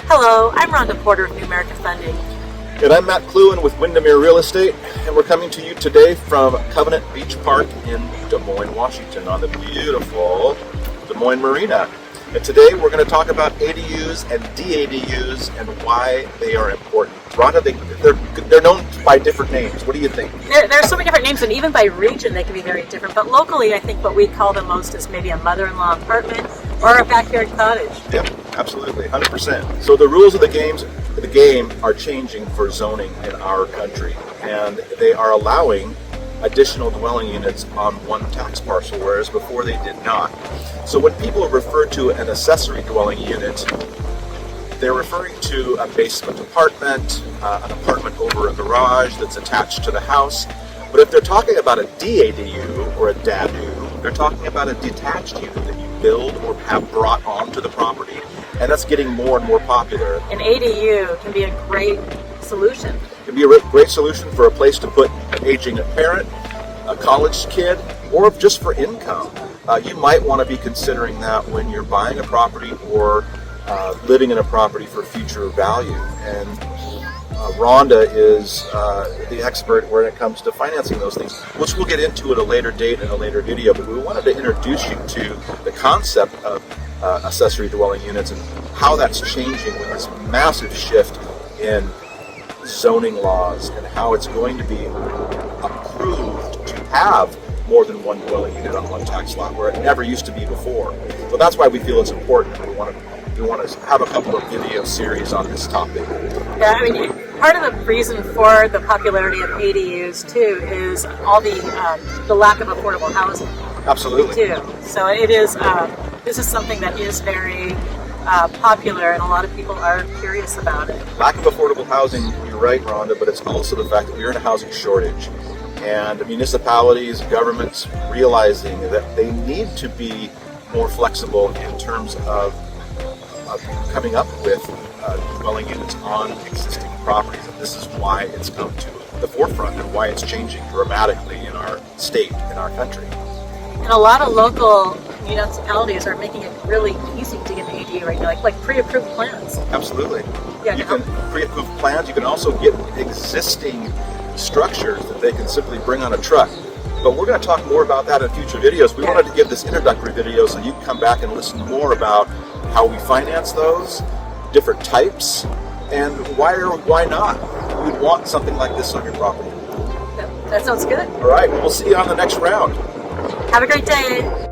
Hello, I'm Rhonda Porter of New America Funding. And I'm Matt Klewin with Windermere Real Estate, and we're coming to you today from Covenant Beach Park in Des Moines, Washington, on the beautiful Des Moines Marina. And today we're going to talk about ADUs and DADUs and why they are important. Rhonda, they're known by different names. What do you think? There are so many different names, and even by region they can be very different. But locally, I think what we call them most is maybe a mother-in-law apartment or a backyard cottage. Yep, absolutely, 100%. So the rules of the game are changing for zoning in our country, and they are allowing additional dwelling units on one tax parcel, whereas before they did not. So when people refer to an accessory dwelling unit, they're referring to a basement apartment, an apartment over a garage that's attached to the house. But if they're talking about a DADU or a DADU, they're talking about a detached unit that you build or have brought onto the property, and that's getting more and more popular. An ADU can be a great solution. It can be a great solution for a place to put an aging parent, a college kid, or just for income. You might want to be considering that when you're buying a property or living in a property for future value. And Rhonda is the expert when it comes to financing those things, which we'll get into at a later date in a later video. But we wanted to introduce you to the concept of accessory dwelling units and how that's changing with this massive shift in zoning laws and how it's going to be approved to have more than one dwelling unit on one tax lot, where it never used to be before. So that's why we feel it's important. We want to have a couple of video series on this topic. Yeah, I mean, part of the reason for the popularity of ADUs too is all the lack of affordable housing. Absolutely. Too. So it is. This is something that is very popular, and a lot of people are curious about it. Lack of affordable housing, you're right, Rhonda, but it's also the fact that we're in a housing shortage. And municipalities, governments realizing that they need to be more flexible in terms of coming up with dwelling units on existing properties. And this is why it's come to the forefront and why it's changing dramatically in our state, in our country. And a lot of local municipalities are making it really easy to get an ADU right now, like pre-approved plans. Absolutely. Yeah, you can pre-approve plans. You can also get existing structures that they can simply bring on a truck. But we're going to talk more about that in future videos. We wanted to give this introductory video so you can come back and listen more about how we finance those, different types, and why or why not you'd want something like this on your property. That sounds good. All right, we'll see you on the next round. Have a great day.